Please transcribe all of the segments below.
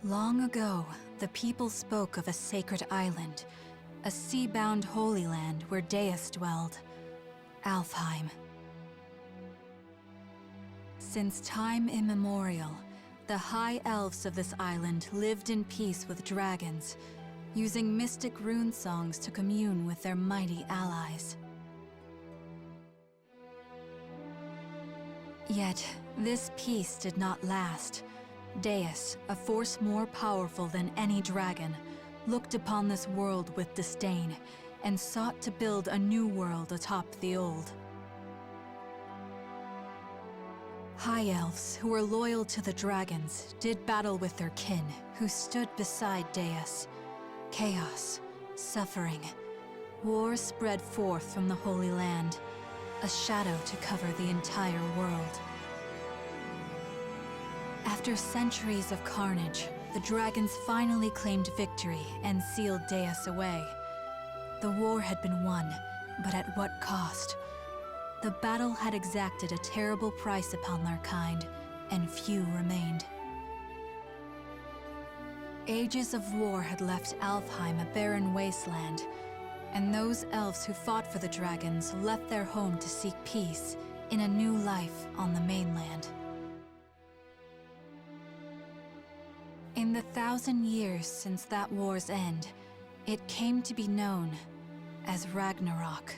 Long ago, the people spoke of a sacred island, a sea-bound holy land where Deus dwelled, Alfheim. Since time immemorial, the high elves of this island lived in peace with dragons, using mystic rune songs to commune with their mighty allies. Yet, this peace did not last. Deus, a force more powerful than any dragon, looked upon this world with disdain and sought to build a new world atop the old. High elves, who were loyal to the dragons, did battle with their kin, who stood beside Deus. Chaos, suffering, war spread forth from the Holy Land, a shadow to cover the entire world. After centuries of carnage, the dragons finally claimed victory and sealed Deus away. The war had been won, but at what cost? The battle had exacted a terrible price upon their kind, and few remained. Ages of war had left Alfheim a barren wasteland, and those elves who fought for the dragons left their home to seek peace in a new life on the mainland. In the 1,000 years since that war's end, it came to be known as Ragnarok.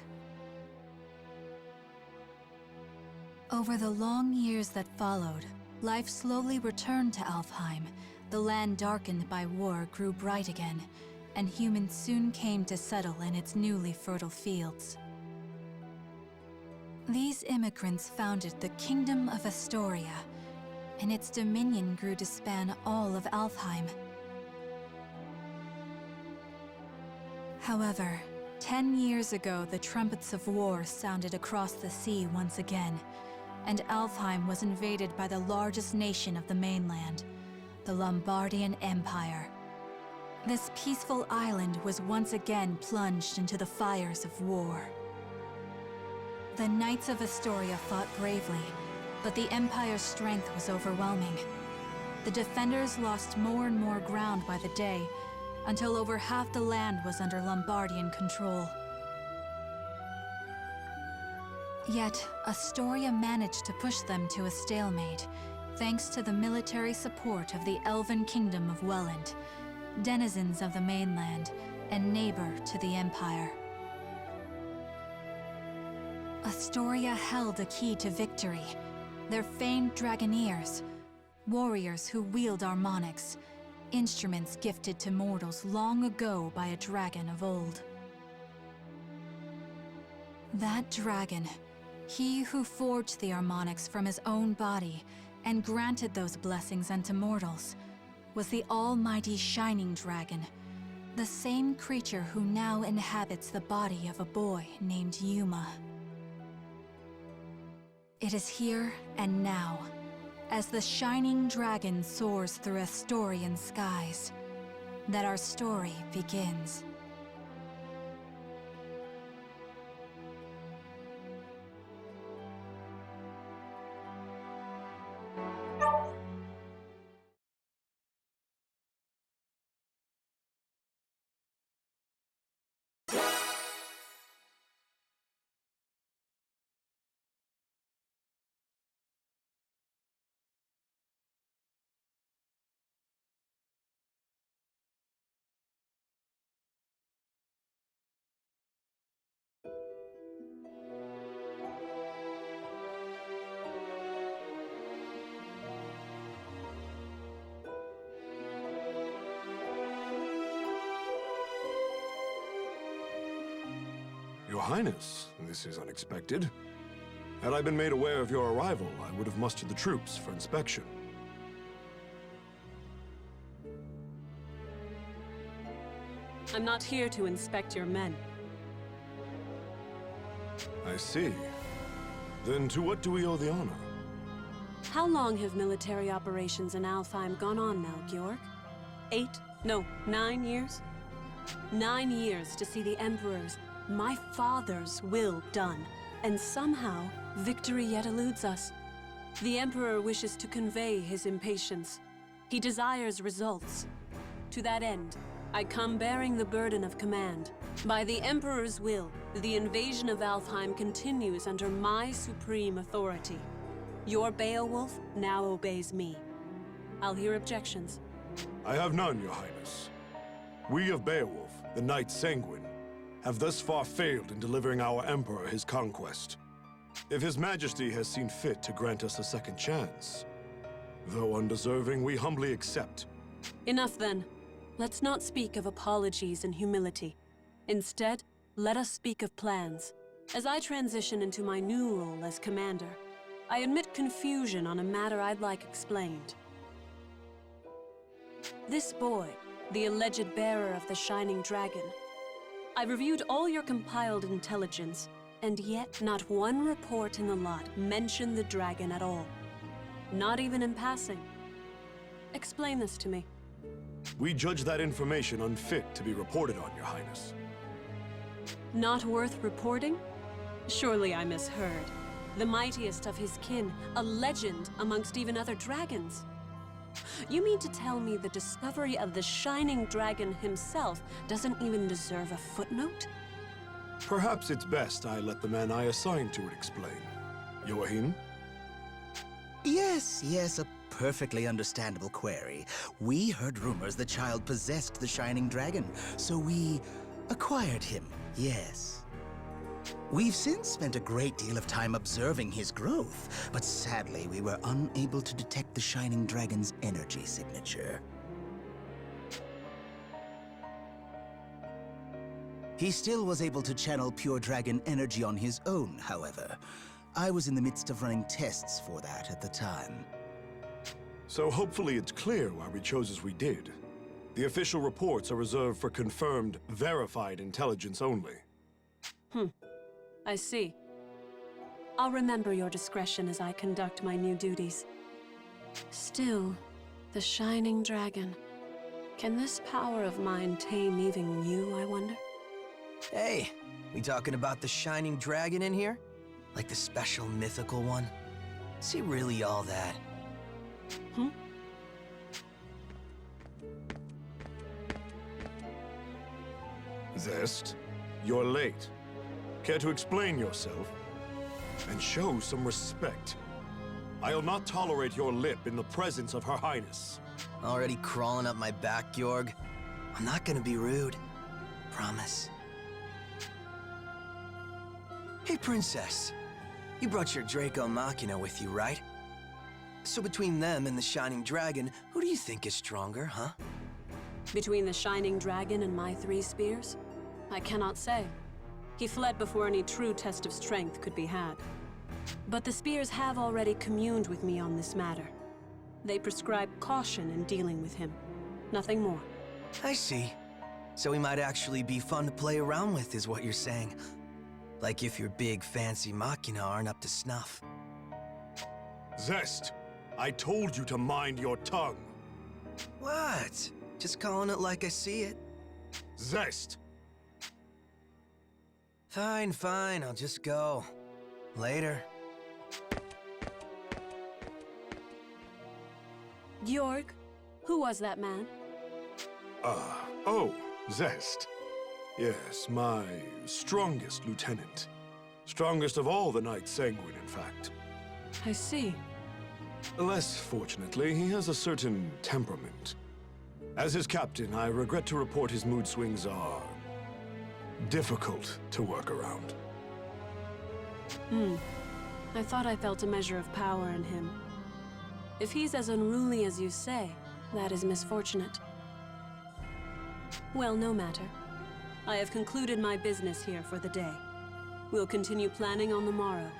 Over the long years that followed, life slowly returned to Alfheim. The land darkened by war grew bright again, and humans soon came to settle in its newly fertile fields. These immigrants founded the Kingdom of Astoria, and its dominion grew to span all of Alfheim. However, 10 years ago, the trumpets of war sounded across the sea once again, and Alfheim was invaded by the largest nation of the mainland, the Lombardian Empire. This peaceful island was once again plunged into the fires of war. The Knights of Astoria fought bravely, but the Empire's strength was overwhelming. The defenders lost more and more ground by the day, until over half the land was under Lombardian control. Yet, Astoria managed to push them to a stalemate, thanks to the military support of the Elven Kingdom of Welland, denizens of the mainland, and neighbor to the Empire. Astoria held a key to victory, their famed Dragoneers, warriors who wield harmonics, instruments gifted to mortals long ago by a dragon of old. That dragon, he who forged the harmonics from his own body and granted those blessings unto mortals, was the almighty Shining Dragon, the same creature who now inhabits the body of a boy named Yuma. It is here and now, as the Shining Dragon soars through Astorian skies, that our story begins. Your Highness, this is unexpected. Had I been made aware of your arrival, I would have mustered the troops for inspection. I'm not here to inspect your men. I see. Then to what do we owe the honor? How long have military operations in Alfheim gone on now, Georg? 8? No, 9 years? 9 years to see the Emperor's, my father's, will done. And somehow, victory yet eludes us. The Emperor wishes to convey his impatience. He desires results. To that end, I come bearing the burden of command. By the Emperor's will, the invasion of Alfheim continues under my supreme authority. Your Beowulf now obeys me. I'll hear objections. I have none, Your Highness. We of Beowulf, the Knight Sanguine, have thus far failed in delivering our Emperor his conquest. If His Majesty has seen fit to grant us a second chance, though undeserving, we humbly accept. Enough then. Let's not speak of apologies and humility. Instead, let us speak of plans. As I transition into my new role as commander, I admit confusion on a matter I'd like explained. This boy, the alleged bearer of the Shining Dragon. I reviewed all your compiled intelligence, and yet not one report in the lot mentioned the dragon at all. Not even in passing. Explain this to me. We judge that information unfit to be reported on, Your Highness. Not worth reporting? Surely I misheard. The mightiest of his kin, a legend amongst even other dragons. You mean to tell me the discovery of the Shining Dragon himself doesn't even deserve a footnote? Perhaps it's best I let the man I assigned to it explain. Joachim? Yes, a perfectly understandable query. We heard rumors the child possessed the Shining Dragon, so we acquired him, yes. We've since spent a great deal of time observing his growth, but sadly we were unable to detect the Shining Dragon's energy signature. He still was able to channel pure dragon energy on his own, however. I was in the midst of running tests for that at the time. So hopefully it's clear why we chose as we did. The official reports are reserved for confirmed, verified intelligence only. I see. I'll remember your discretion as I conduct my new duties. Still, the Shining Dragon. Can this power of mine tame even you, I wonder? Hey, we talking about the Shining Dragon in here? Like the special mythical one? Is he really all that? Zest, you're late. Care to explain yourself? And show some respect. I'll not tolerate your lip in the presence of Her Highness. Already crawling up my back, Georg? I'm not gonna be rude. Promise. Hey, Princess. You brought your Draco Machina with you, right? So between them and the Shining Dragon, who do you think is stronger, huh? Between the Shining Dragon and my 3 spears? I cannot say. He fled before any true test of strength could be had. But the spears have already communed with me on this matter. They prescribe caution in dealing with him. Nothing more. I see. So he might actually be fun to play around with, is what you're saying. Like if your big fancy Machina aren't up to snuff. Zest, I told you to mind your tongue. What? Just calling it like I see it. Zest! Fine, I'll just go. Later. Georg, who was that man? Oh, Zest. Yes, my strongest lieutenant. Strongest of all the Knights Sanguine, in fact. I see. Less fortunately, he has a certain temperament. As his captain, I regret to report his mood swings are difficult to work around. I thought I felt a measure of power in him. If he's as unruly as you say, that is misfortunate. Well, no matter. I have concluded my business here for the day. We'll continue planning on the morrow.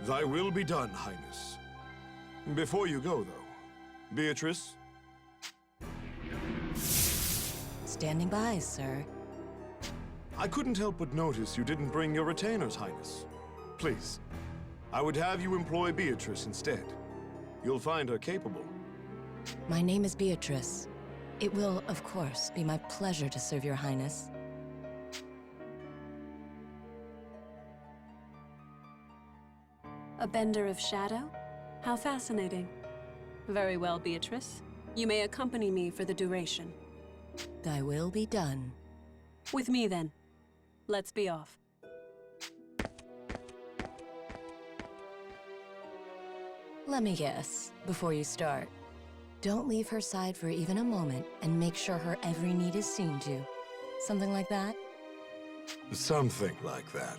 Thy will be done, Highness. Before you go, though, Beatrice? Standing by, sir. I couldn't help but notice you didn't bring your retainers, Highness. Please, I would have you employ Beatrice instead. You'll find her capable. My name is Beatrice. It will, of course, be my pleasure to serve your highness. A bender of shadow? How fascinating. Very well, Beatrice. You may accompany me for the duration. Thy will be done. With me, then. Let's be off. Let me guess, before you start. Don't leave her side for even a moment, and make sure her every need is seen to. Something like that? Something like that.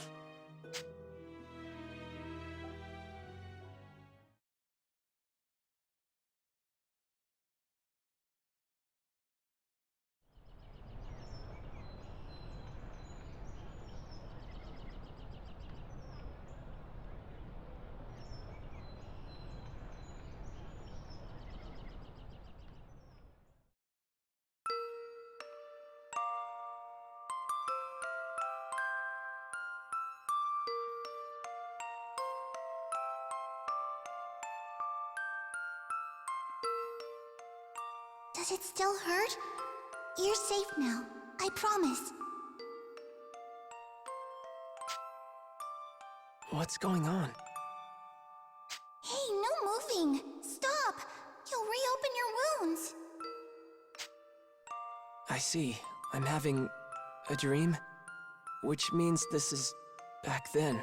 Does it still hurt? You're safe now. I promise. What's going on? Hey, no moving! Stop! You'll reopen your wounds! I see. I'm having a dream? Which means this is back then.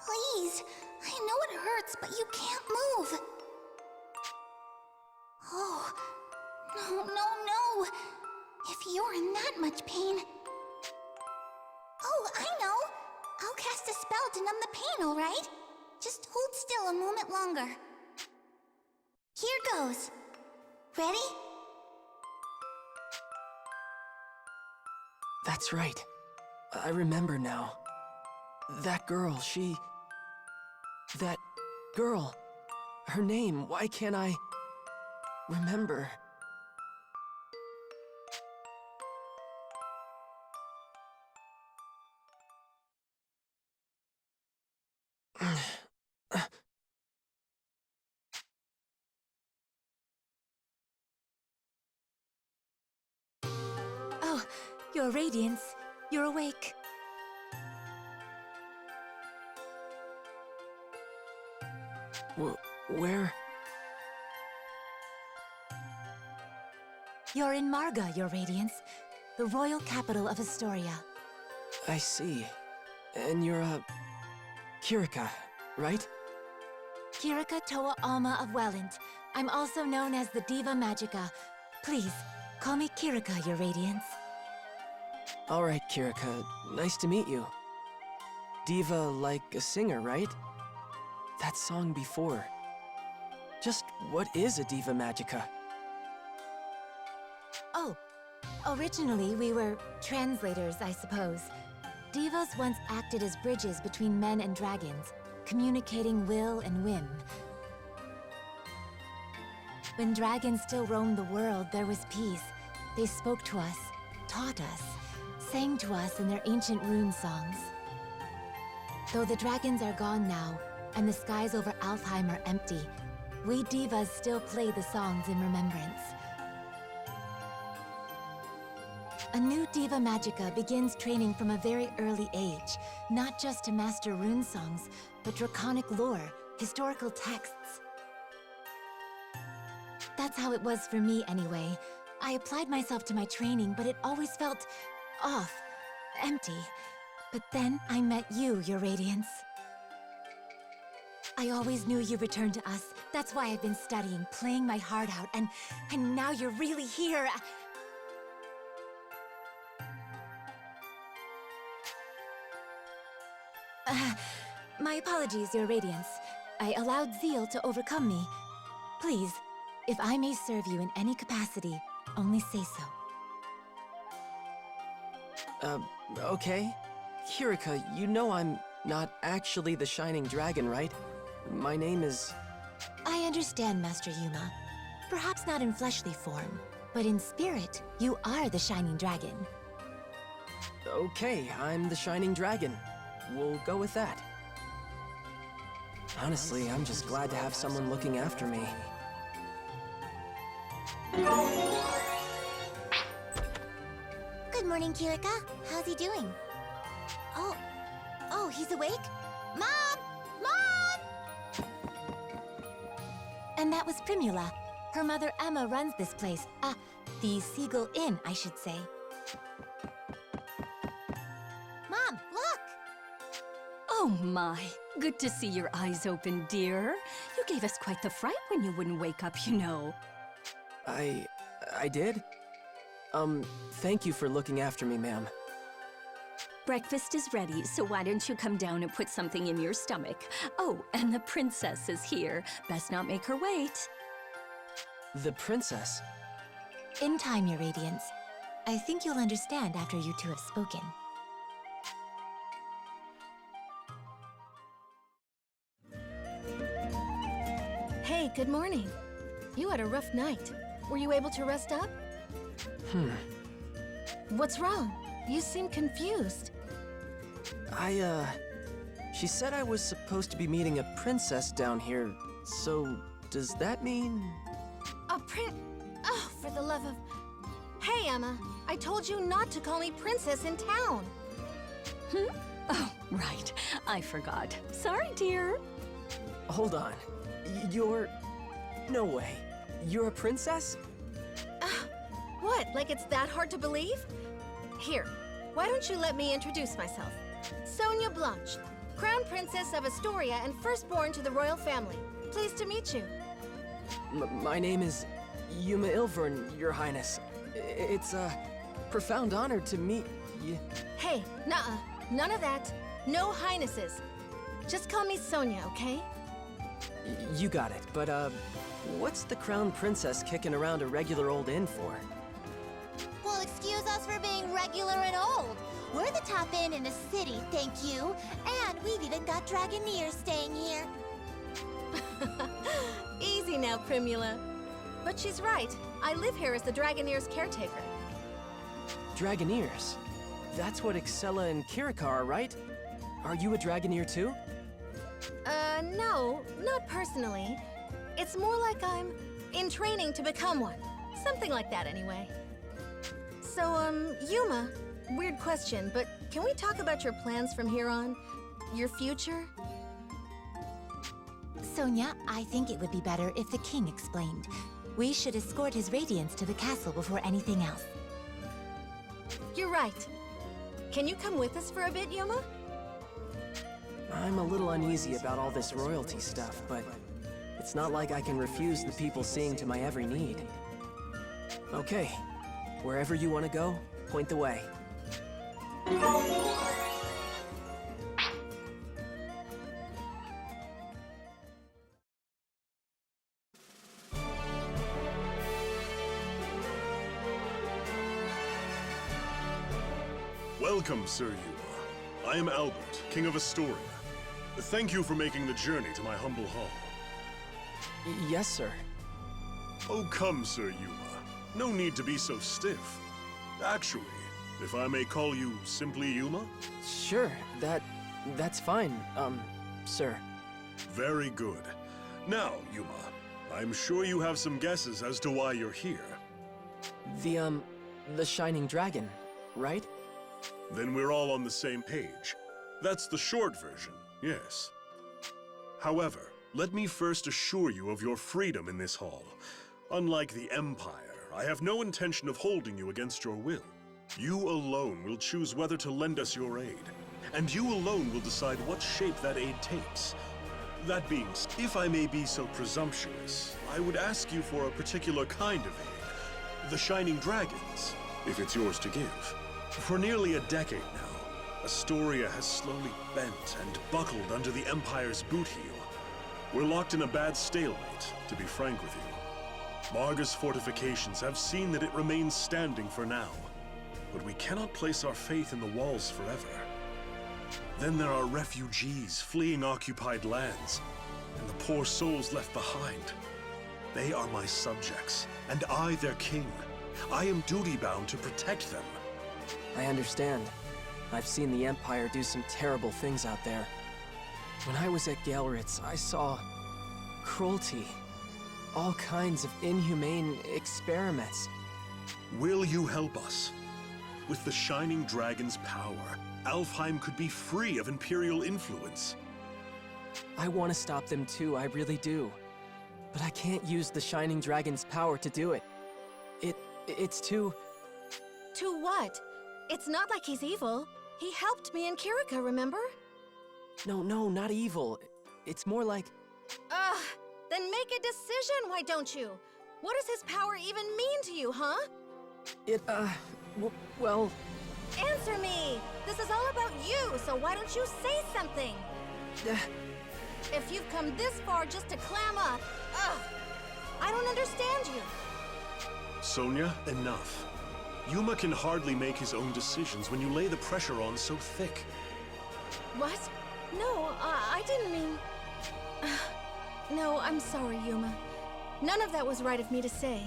Please! I know it hurts, but you can't move! Oh, no, no, no! If you're in that much pain... Oh, I know! I'll cast a spell to numb the pain, alright? Just hold still a moment longer. Here goes. Ready? That's right. I remember now. That girl, she... That girl. Her name, why can't I... remember? Oh, Your Radiance. You're awake. Where? You're in Marga, Your Radiance, the royal capital of Astoria. I see. And you're Kirika, right? Kirika Toa Alma of Welland. I'm also known as the Diva Magica. Please, call me Kirika, Your Radiance. Alright, Kirika. Nice to meet you. Diva like a singer, right? That song before. Just what is a Diva Magica? Oh, originally we were translators, I suppose. Divas once acted as bridges between men and dragons, communicating will and whim. When dragons still roamed the world, there was peace. They spoke to us, taught us, sang to us in their ancient rune songs. Though the dragons are gone now, and the skies over Alfheim are empty, we divas still play the songs in remembrance. A new Diva Magica begins training from a very early age, not just to master rune songs, but draconic lore, historical texts. That's how it was for me anyway. I applied myself to my training, but it always felt off, empty. But then I met you, Your Radiance. I always knew you returned to us. That's why I've been studying, playing my heart out, and now you're really here. My apologies, Your Radiance. I allowed zeal to overcome me. Please, if I may serve you in any capacity, only say so. Okay. Kirika, you know I'm not actually the Shining Dragon, right? My name is... I understand, Master Yuma. Perhaps not in fleshly form, but in spirit, you are the Shining Dragon. Okay, I'm the Shining Dragon. We'll go with that. Honestly, I'm just glad to have someone looking after me. Good morning, Kirika. How's he doing? Oh, he's awake? Mom! Mom! And that was Primula. Her mother Emma runs this place. The Seagull Inn, I should say. Mom, look! Oh my, good to see your eyes open, dear. You gave us quite the fright when you wouldn't wake up, you know. I did? Thank you for looking after me, ma'am. Breakfast is ready, so why don't you come down and put something in your stomach? Oh, and the princess is here. Best not make her wait. The princess? In time, Your Radiance. I think you'll understand after you two have spoken. Hey, good morning. You had a rough night. Were you able to rest up? What's wrong? You seem confused. She said I was supposed to be meeting a princess down here, so does that mean... Oh, for the love of... Hey, Emma, I told you not to call me princess in town. Oh, right. I forgot. Sorry, dear. Hold on. You're... No way. You're a princess? What, like it's that hard to believe? Here, why don't you let me introduce myself? Sonia Blanche, Crown Princess of Astoria and firstborn to the royal family. Pleased to meet you. My name is Yuma Ilvern, Your Highness. It's a profound honor to meet you. Hey, nuh-uh. None of that. No highnesses. Just call me Sonia, okay? You got it, but what's the Crown Princess kicking around a regular old inn for? Well, excuse us for being regular and old. We're the top inn in the city, thank you. And we've even got Dragoneers staying here. Easy now, Primula. But she's right. I live here as the Dragoneers' caretaker. Dragoneers? That's what Excella and Kirika are, right? Are you a Dragoneer too? No, not personally. It's more like I'm in training to become one. Something like that, anyway. So, Yuma, weird question, but can we talk about your plans from here on? Your future? Sonia, I think it would be better if the king explained. We should escort his radiance to the castle before anything else. You're right. Can you come with us for a bit, Yuma? I'm a little uneasy about all this royalty stuff, but it's not like I can refuse the people seeing to my every need. Okay, wherever you want to go, point the way. Welcome, Sir Yuma. I am Albert, King of Astoria. Thank you for making the journey to my humble hall. Yes, sir. Oh, come, Sir Yuma. No need to be so stiff. Actually, if I may call you simply Yuma? Sure, that's fine, sir. Very good. Now, Yuma, I'm sure you have some guesses as to why you're here. The Shining Dragon, right? Then we're all on the same page. That's the short version, yes. However, let me first assure you of your freedom in this hall. Unlike the Empire, I have no intention of holding you against your will. You alone will choose whether to lend us your aid, and you alone will decide what shape that aid takes. That being said, if I may be so presumptuous, I would ask you for a particular kind of aid. The Shining Dragons, if it's yours to give. For nearly a decade now, Astoria has slowly bent and buckled under the Empire's boot heel. We're locked in a bad stalemate, to be frank with you. Marga's fortifications have seen that it remains standing for now, but we cannot place our faith in the walls forever. Then there are refugees fleeing occupied lands, and the poor souls left behind. They are my subjects, and I their king. I am duty-bound to protect them. I understand. I've seen the Empire do some terrible things out there. When I was at Galritz, I saw cruelty. All kinds of inhumane experiments. Will you help us? With the Shining Dragon's power, Alfheim could be free of Imperial influence. I want to stop them too, I really do. but I can't use the Shining Dragon's power to do it. It's too... To what? It's not like he's evil. He helped me and Kirika, remember? No, not evil. It's more like... Ugh! Then make a decision, why don't you? What does his power even mean to you, huh? Well... Answer me! This is all about you, so why don't you say something? If you've come this far just to clam up, ugh! I don't understand you. Sonia, enough. Yuma can hardly make his own decisions when you lay the pressure on so thick. What? No, I didn't mean... No, I'm sorry, Yuma. None of that was right of me to say.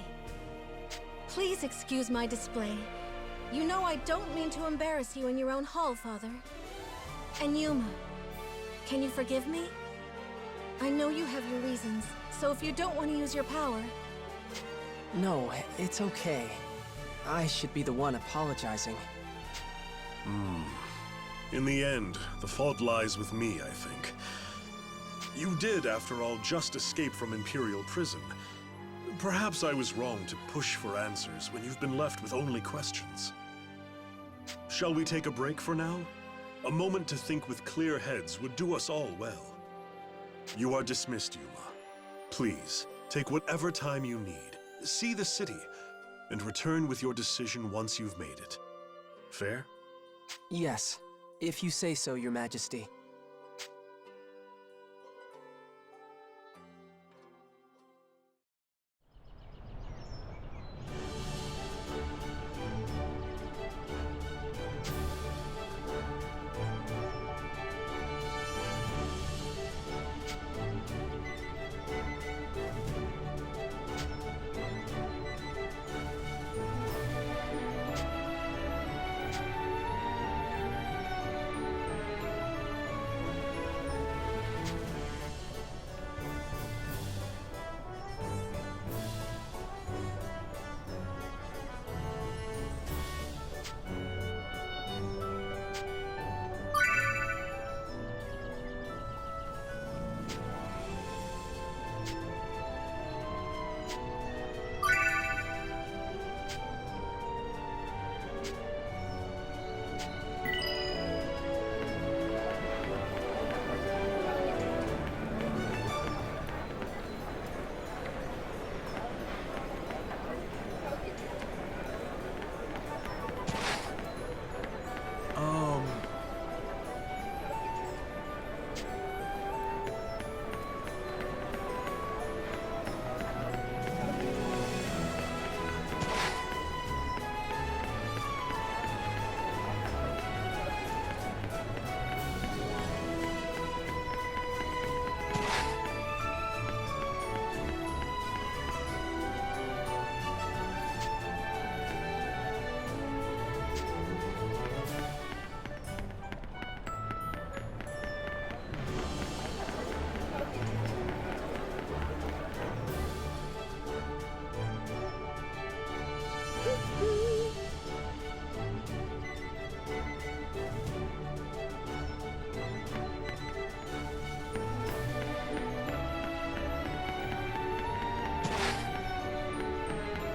Please excuse my display. You know I don't mean to embarrass you in your own hall, Father. And Yuma, can you forgive me? I know you have your reasons, so if you don't want to use your power... No, it's okay. I should be the one apologizing. In the end, the fault lies with me, I think. You did, after all, just escape from Imperial prison. Perhaps I was wrong to push for answers when you've been left with only questions. Shall we take a break for now? A moment to think with clear heads would do us all well. You are dismissed, Yuma. Please, take whatever time you need, see the city, and return with your decision once you've made it. Fair? Yes, if you say so, Your Majesty.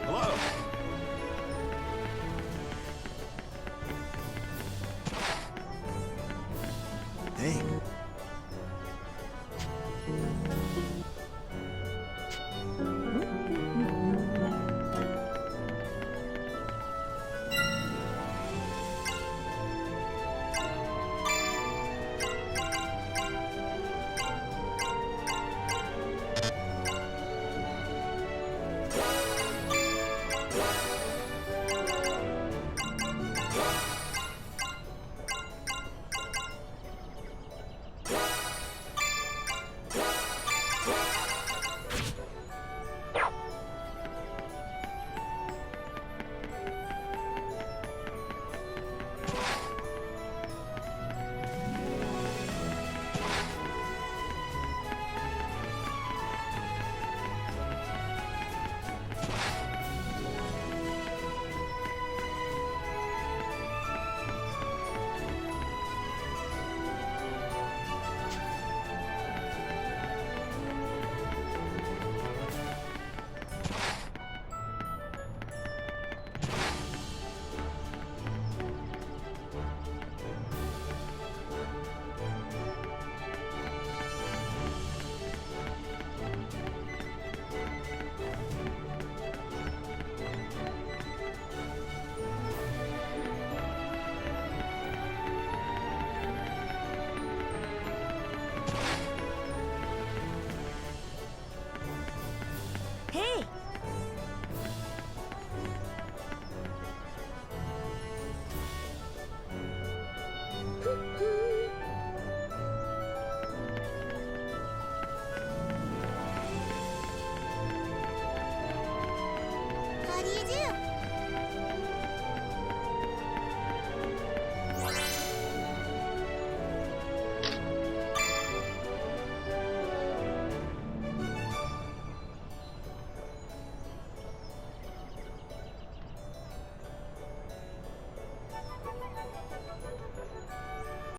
Hello!